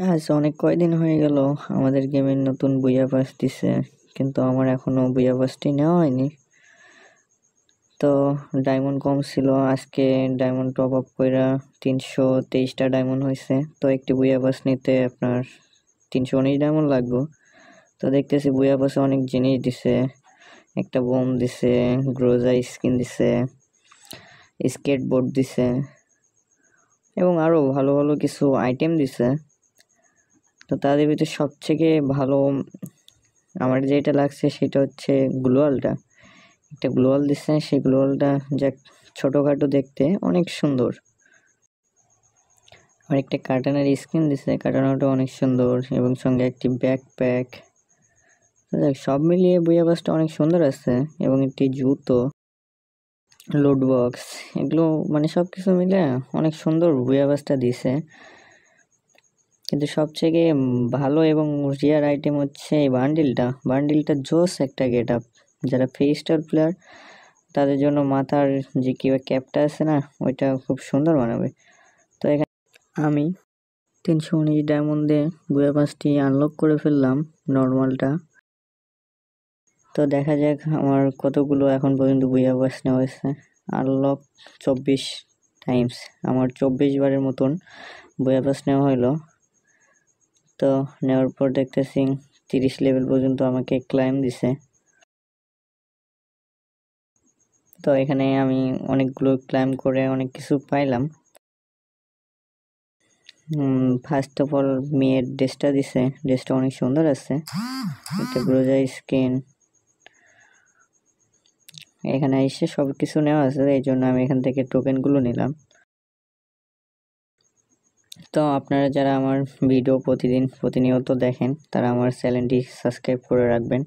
আজ অনেক কয়দিন হয়ে গেল আমাদের গেমের নতুন বুইয়া পাস দিছে, কিন্তু আমার এখনো বুইয়া পাসটি নেওয়া হয়নি। তো ডায়মন্ড কম ছিল, আজকে ডায়মন্ড টপ আপ কইরা 323টা ডায়মন্ড হয়েছে। তো একটি বুইয়া পাস নিতে আপনার 319 ডায়মন্ড লাগবে। তো দেখতেছি বুইয়া পাসে অনেক জিনিস দিছে, একটা বোম দিছে, গ্রোজা স্কিন দিছে, স্কেটবোর্ড দিছে এবং আরো ভালো ভালো কিছু আইটেম দিছে। তো তাদের ভিতরে সবথেকে ভালো আমার যেটা লাগছে সেটা হচ্ছে গ্লোয়ালটা। একটা গ্লোয়াল দিচ্ছে, সেই গ্লোয়ালটা যা ছোটোখাটো দেখতে অনেক সুন্দর। আর একটা কাটানার স্কিন দিচ্ছে, কাটানাটা অনেক সুন্দর এবং সঙ্গে একটি ব্যাকপ্যাক। সব মিলিয়ে বুইয়া বাসটা অনেক সুন্দর আছে এবং একটি জুতো, লোড বক্স, এগুলো মানে সব কিছু মিলে অনেক সুন্দর বুইয়া বাসটা দিছে। কিন্তু সবথেকে ভালো এবং রিয়ার আইটেম হচ্ছে এই বান্ডিলটা জোস একটা গেট আপ। যারা 3 স্টার প্লেয়ার তাদের জন্য মাথার যে কি ক্যাপটা আছে না, ওইটা খুব সুন্দর বানাবে। তো এখানে আমি 319 ডায়মন্ডে বুয়া পাসটি আনলক করে ফেললাম নর্মালটা। তো দেখা যাক আমার কতগুলো এখন পর্যন্ত বুয়া পাস নেওয়া হয়েছে। আনলক 24 টাইমস, আমার 24 বারের মতন বুয়া পাস নেওয়া হলো। তো নেওয়ার পর দেখতেছি 30 লেভেল পর্যন্ত আমাকে ক্লাইম দিছে। তো এখানে আমি অনেকগুলো ক্লাইম করে অনেক কিছু পাইলাম। ফার্স্ট অফ অল মেয়ের ড্রেসটা দিছে, ড্রেসটা অনেক সুন্দর আছে, একটা গ্রোজা স্কিন। এখানে এসে সব কিছু নেওয়া আছে, এই জন্য আমি এখান থেকে টোকেনগুলো নিলাম। তো আপনারা যারা আমার ভিডিও প্রতিনিয়ত দেখেন তারা আমার চ্যানেলটি সাবস্ক্রাইব করে রাখবেন।